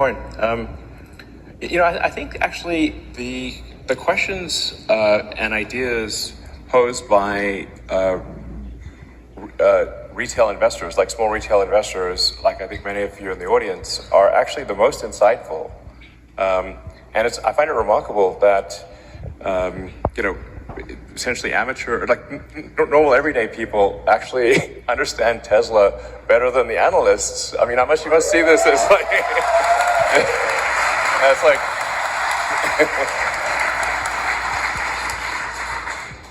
point. I think actually the questions and ideas posed by retail investors, like small retail investors, like I think many of you in the audience, are actually the most insightful. And I find it remarkable that essentially amateur, like normal everyday people actually understand Tesla better than the analysts. I mean, you must see this as like, it's like,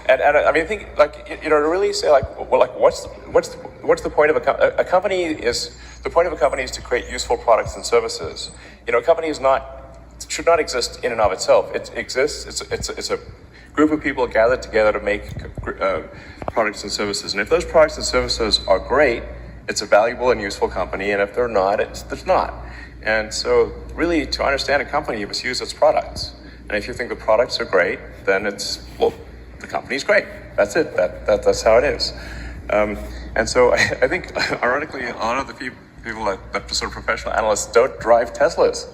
and I mean, I think like, to really say like, well, like what's the point of a company is, the point of a company is to create useful products and services. A company should not exist in and of itself. It exists, it's a group of people gathered together to make products and services. And if those products and services are great, it's a valuable and useful company. And if they're not, it's not. And so really, to understand a company, you must use its products. And if you think the products are great, then the company's great. That's it. That's how it is. And so I think, ironically, a lot of the people that sort of professional analysts don't drive Teslas.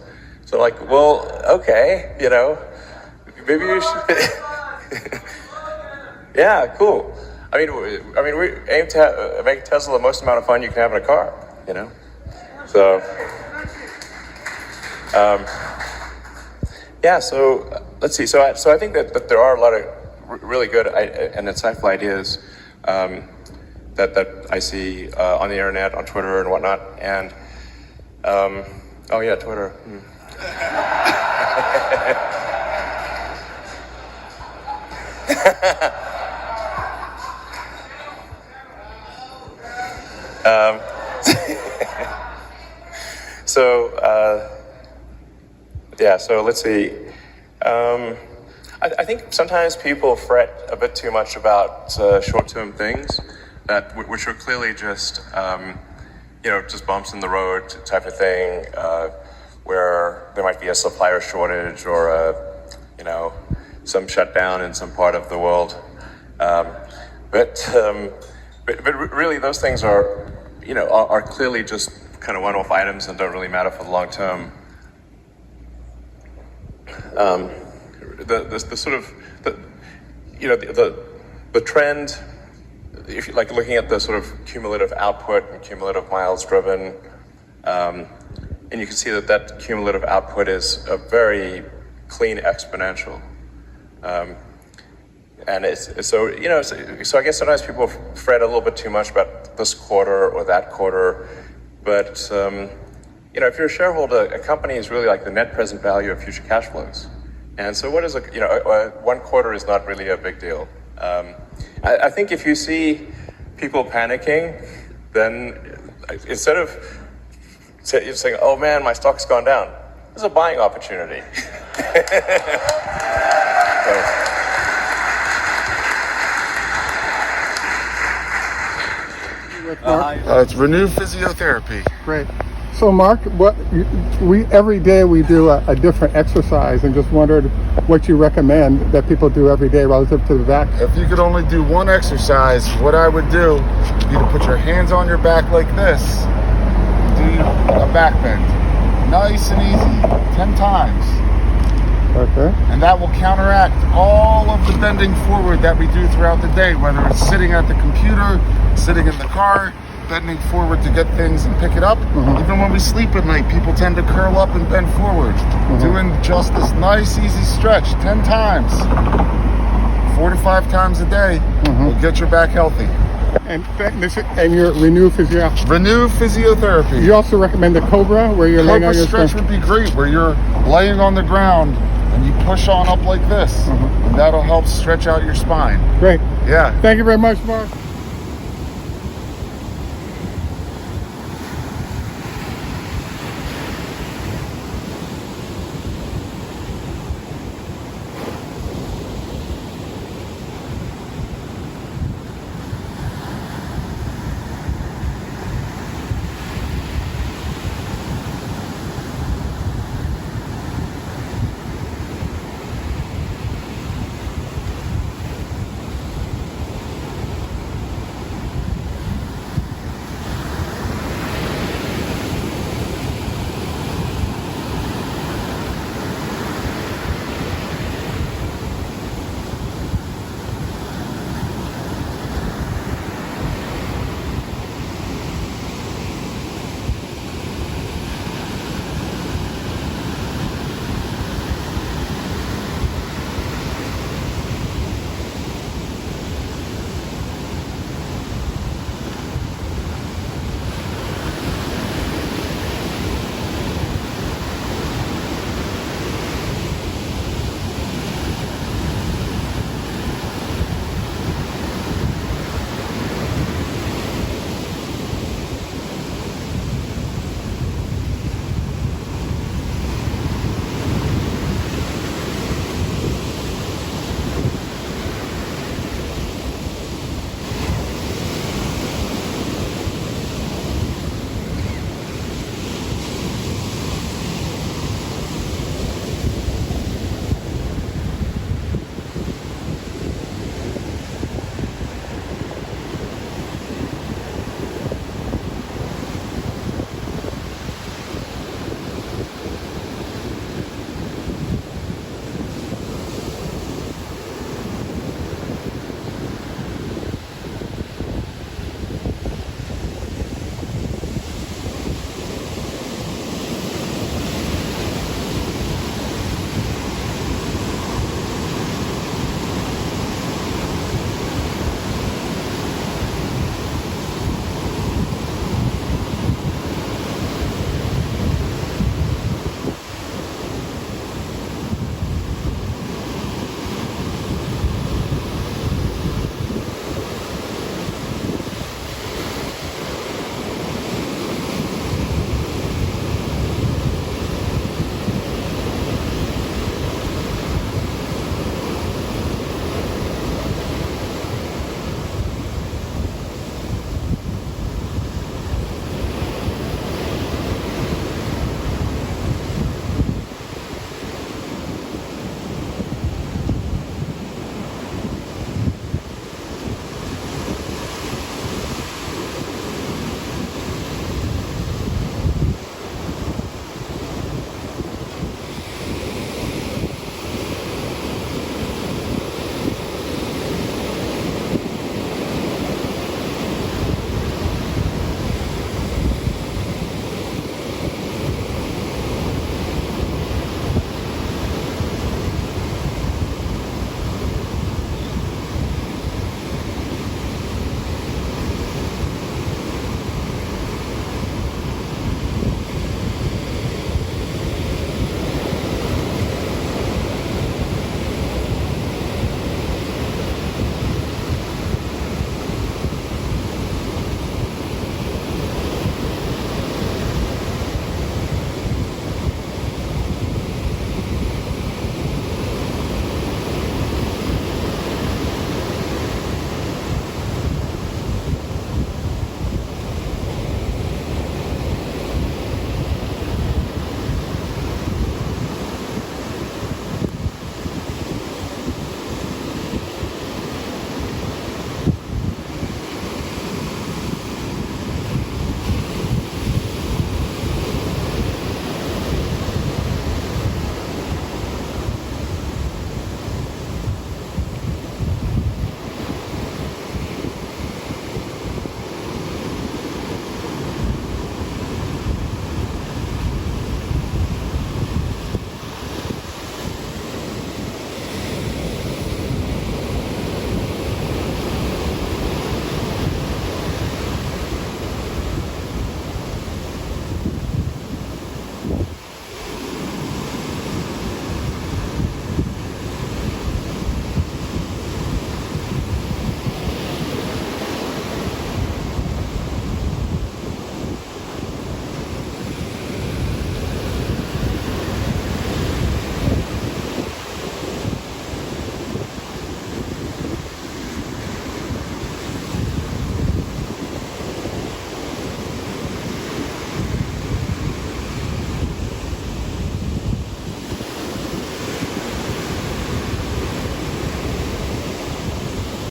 So like, well, okay, maybe you should. Yeah, cool. I mean, we aim to make Tesla the most amount of fun you can have in a car, So, yeah. So let's see. So I think that there are a lot of really good and insightful ideas that I see on the internet, on Twitter and whatnot. And oh yeah, Twitter. So let's see. I think sometimes people fret a bit too much about short-term things which are clearly just just bumps in the road type of thing, where there might be a supplier shortage or some shutdown in some part of the world. But really, those things are clearly just kind of one-off items and don't really matter for the long term. The sort of the trend, if you like looking at the sort of cumulative output and cumulative miles driven, and you can see that cumulative output is a very clean exponential. And so I guess sometimes people fret a little bit too much about this quarter or that quarter, but if you're a shareholder, a company is really like the net present value of future cash flows. And so what is one quarter is not really a big deal. I think if you see people panicking, then instead of saying, oh man, my stock's gone down, there's a buying opportunity. It's Renew Physiotherapy. Great. So Mark, every day we do a different exercise, and just wondered what you recommend that people do every day relative to the back. If you could only do one exercise, what I would do would be to put your hands on your back like this, do a back bend, nice and easy, 10 times. Okay. And that will counteract all of the bending forward that we do throughout the day, whether it's sitting at the computer, sitting in the car, bending forward to get things and pick it up. Mm-hmm. Even when we sleep at night, people tend to curl up and bend forward. Mm-hmm. Doing just this nice, easy stretch 10 times, 4 to 5 times a day, will get your back healthy. And your Renew Physiotherapy. Renew Physiotherapy. You also recommend the Cobra, where you're laying on your stretch would be great, where you're laying on the ground and you push on up like this, and that'll help stretch out your spine. Great. Yeah. Thank you very much, Mark.